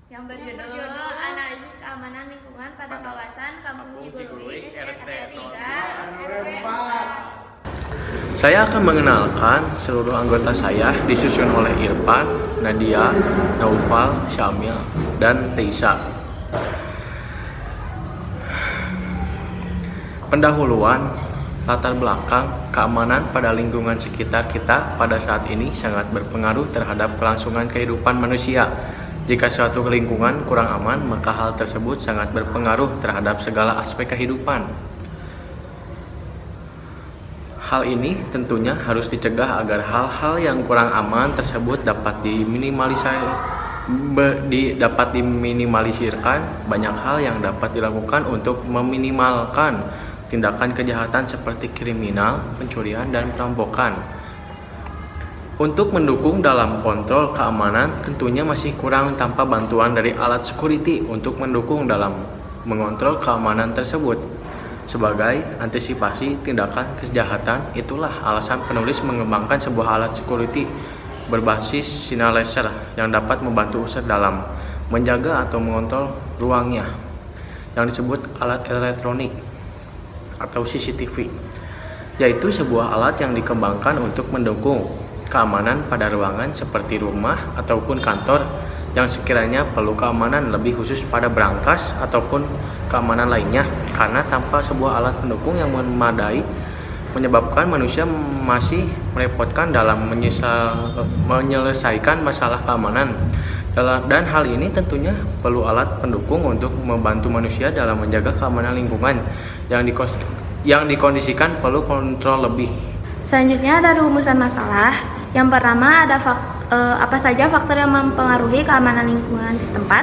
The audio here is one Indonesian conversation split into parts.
yang berjudul Analisis Keamanan Lingkungan pada Kawasan Kampung Ciguruik RT 3. Saya akan mengenalkan seluruh anggota saya, disusun oleh Irfan, Nadia, Naufal, Syamil, dan Teisa. Pendahuluan, latar belakang, keamanan pada lingkungan sekitar kita pada saat ini sangat berpengaruh terhadap kelangsungan kehidupan manusia. Jika suatu lingkungan kurang aman, maka hal tersebut sangat berpengaruh terhadap segala aspek kehidupan. Hal ini tentunya harus dicegah agar hal-hal yang kurang aman tersebut dapat diminimalisirkan. Banyak hal yang dapat dilakukan untuk meminimalkan tindakan kejahatan seperti kriminal, pencurian, dan perampokan. Untuk mendukung dalam kontrol keamanan tentunya masih kurang tanpa bantuan dari alat security untuk mendukung dalam mengontrol keamanan tersebut. Sebagai antisipasi tindakan kejahatan, itulah alasan penulis mengembangkan sebuah alat security berbasis sinar laser yang dapat membantu user dalam menjaga atau mengontrol ruangnya, yang disebut alat elektronik atau CCTV, yaitu sebuah alat yang dikembangkan untuk mendukung keamanan pada ruangan seperti rumah ataupun kantor yang sekiranya perlu keamanan lebih khusus pada berangkas ataupun keamanan lainnya, karena tanpa sebuah alat pendukung yang memadai menyebabkan manusia masih merepotkan dalam menyelesaikan masalah keamanan. Dan hal ini tentunya perlu alat pendukung untuk membantu manusia dalam menjaga keamanan lingkungan yang dikondisikan perlu kontrol lebih. Selanjutnya ada rumusan masalah. Yang pertama ada apa saja faktor yang mempengaruhi keamanan lingkungan setempat.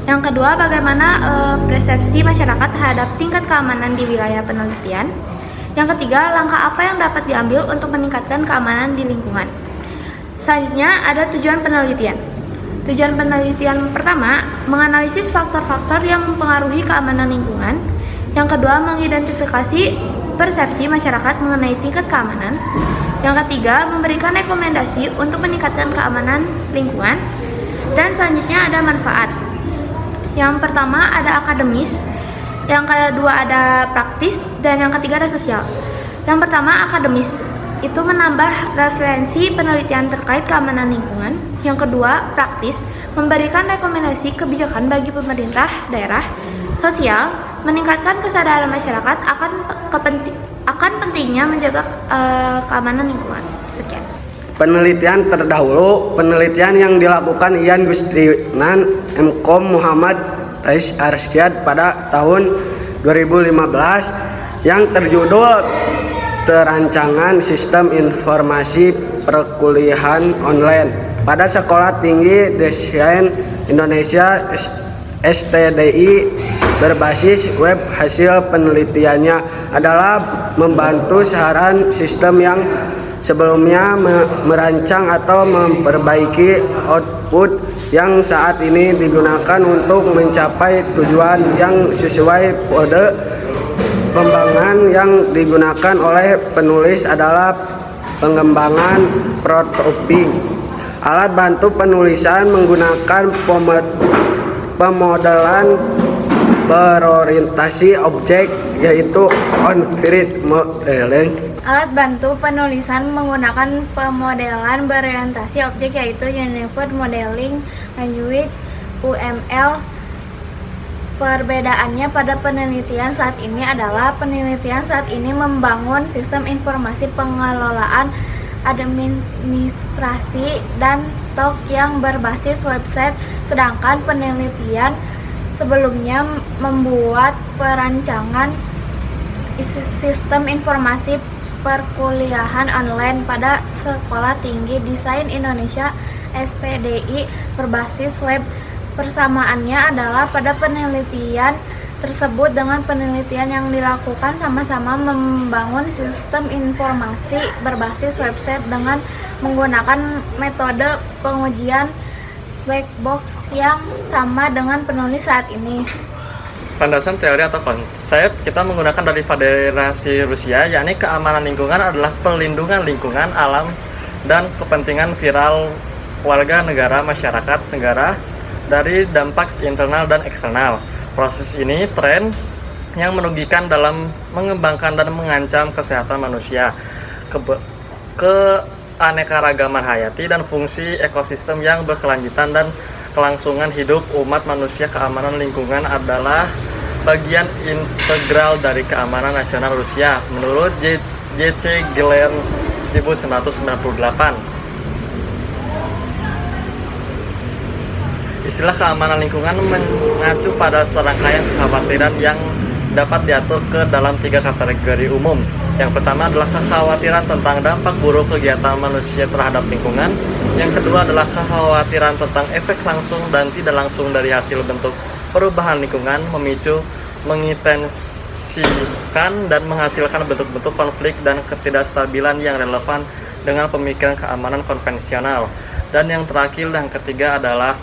Yang kedua, bagaimana persepsi masyarakat terhadap tingkat keamanan di wilayah penelitian. Yang ketiga, langkah apa yang dapat diambil untuk meningkatkan keamanan di lingkungan. Selanjutnya ada tujuan penelitian. Tujuan penelitian pertama, menganalisis faktor-faktor yang mempengaruhi keamanan lingkungan. Yang kedua, mengidentifikasi persepsi masyarakat mengenai tingkat keamanan. Yang ketiga, memberikan rekomendasi untuk meningkatkan keamanan lingkungan. Dan selanjutnya ada manfaat. Yang pertama ada akademis, yang kedua ada praktis, dan yang ketiga ada sosial. Yang pertama akademis, itu menambah referensi penelitian terkait keamanan lingkungan. Yang kedua praktis, memberikan rekomendasi kebijakan bagi pemerintah daerah. Sosial, meningkatkan kesadaran masyarakat akan pentingnya menjaga keamanan lingkungan. Sekian. Penelitian terdahulu, penelitian yang dilakukan Ian Gustrinan, Mkom Muhammad Rais Arsyad pada tahun 2015 yang terjudul Terancangan Sistem Informasi Perkuliahan Online pada Sekolah Tinggi Desain Indonesia STDI berbasis web. Hasil penelitiannya adalah membantu saran sistem yang sebelumnya merancang atau memperbaiki output yang saat ini digunakan untuk mencapai tujuan yang sesuai. Kode pengembangan yang digunakan oleh penulis adalah pengembangan prototyping. Alat bantu penulisan menggunakan pemodelan berorientasi objek, yaitu on-field modeling. Alat bantu penulisan menggunakan pemodelan berorientasi objek, yaitu Unified Modeling Language (UML). Perbedaannya pada penelitian saat ini adalah penelitian saat ini membangun sistem informasi pengelolaan administrasi dan stok yang berbasis website, sedangkan penelitian sebelumnya membuat perancangan sistem informasi perkuliahan online pada Sekolah Tinggi Desain Indonesia STDI berbasis web. Persamaannya adalah pada penelitian tersebut dengan penelitian yang dilakukan sama-sama membangun sistem informasi berbasis website dengan menggunakan metode pengujian black box yang sama dengan penulis saat ini. Landasan teori atau konsep kita menggunakan dari Federasi Rusia, yakni keamanan lingkungan adalah perlindungan lingkungan, alam, dan kepentingan viral warga negara, masyarakat negara dari dampak internal dan eksternal. Proses ini tren yang merugikan dalam mengembangkan dan mengancam kesehatan manusia, keanekaragaman hayati dan fungsi ekosistem yang berkelanjutan dan kelangsungan hidup umat manusia. Keamanan lingkungan adalah bagian integral dari keamanan nasional Rusia menurut J.C. Glenn 1998. Istilah keamanan lingkungan mengacu pada serangkaian kekhawatiran yang dapat diatur ke dalam 3 kategori umum. Yang pertama adalah kekhawatiran tentang dampak buruk kegiatan manusia terhadap lingkungan. Yang kedua adalah kekhawatiran tentang efek langsung dan tidak langsung dari hasil bentuk perubahan lingkungan, memicu, mengintensifkan, dan menghasilkan bentuk-bentuk konflik dan ketidakstabilan yang relevan dengan pemikiran keamanan konvensional. Dan yang terakhir, yang ketiga adalah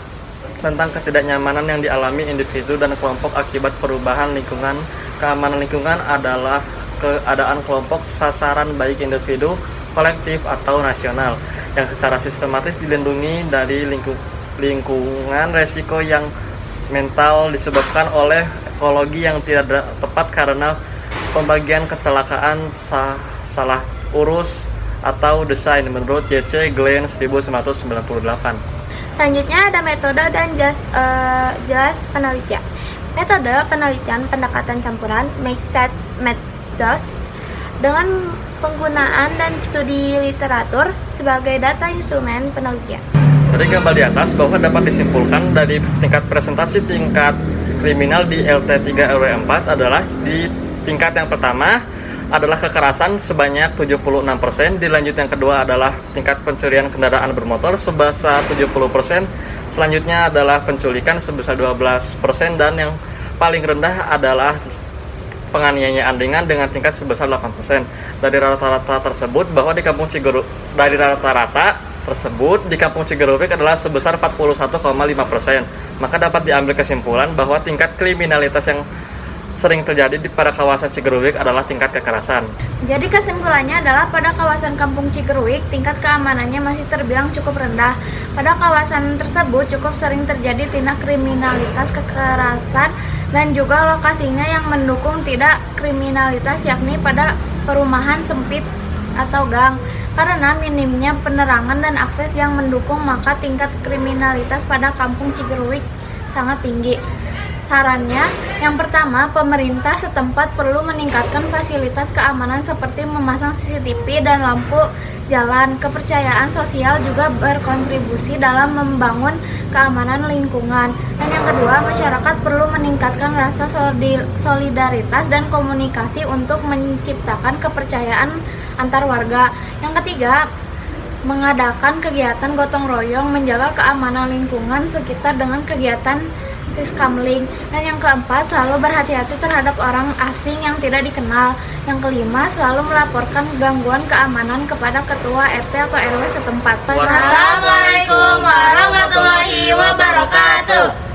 tentang ketidaknyamanan yang dialami individu dan kelompok akibat perubahan lingkungan. Keamanan lingkungan adalah keadaan kelompok sasaran baik individu, kolektif, atau nasional yang secara sistematis dilindungi dari lingkungan. Resiko yang mental disebabkan oleh ekologi yang tidak tepat karena pembagian kecelakaan, salah urus, atau desain menurut J.C. Glenn 1998. Selanjutnya ada metode dan jas penelitian. Metode penelitian pendekatan campuran mixed methods dengan penggunaan dan studi literatur sebagai data instrumen penelitian. Dari gambar di atas bahwa dapat disimpulkan dari tingkat presentasi tingkat kriminal di LT3 RW4 adalah di tingkat yang pertama adalah kekerasan sebanyak 76%, dilanjut yang kedua adalah tingkat pencurian kendaraan bermotor sebesar 70%, selanjutnya adalah penculikan sebesar 12%, dan yang paling rendah adalah penganiayaan ringan dengan tingkat sebesar 8%. Dari rata-rata tersebut bahwa di Kampung Cigeruk di Kampung Cigeruk adalah sebesar 41,5%. Maka dapat diambil kesimpulan bahwa tingkat kriminalitas yang sering terjadi pada kawasan Cigeruk adalah tingkat kekerasan. Jadi kesimpulannya adalah pada kawasan Kampung Cigeruk tingkat keamanannya masih terbilang cukup rendah. Pada kawasan tersebut cukup sering terjadi tindak kriminalitas kekerasan dan juga lokasinya yang mendukung tidak kriminalitas, yakni pada perumahan sempit atau gang. Karena minimnya penerangan dan akses yang mendukung, maka tingkat kriminalitas pada Kampung Cigeruk sangat tinggi. Sarannya, yang pertama, pemerintah setempat perlu meningkatkan fasilitas keamanan seperti memasang CCTV dan lampu jalan. Kepercayaan sosial juga berkontribusi dalam membangun keamanan lingkungan. Dan yang kedua, masyarakat perlu meningkatkan rasa solidaritas dan komunikasi untuk menciptakan kepercayaan antar warga. Yang ketiga, mengadakan kegiatan gotong royong menjaga keamanan lingkungan sekitar dengan kegiatan Siskamling. Dan yang keempat, selalu berhati-hati terhadap orang asing yang tidak dikenal. Yang kelima, selalu melaporkan gangguan keamanan kepada ketua RT atau RW setempat. Wassalamualaikum warahmatullahi wabarakatuh.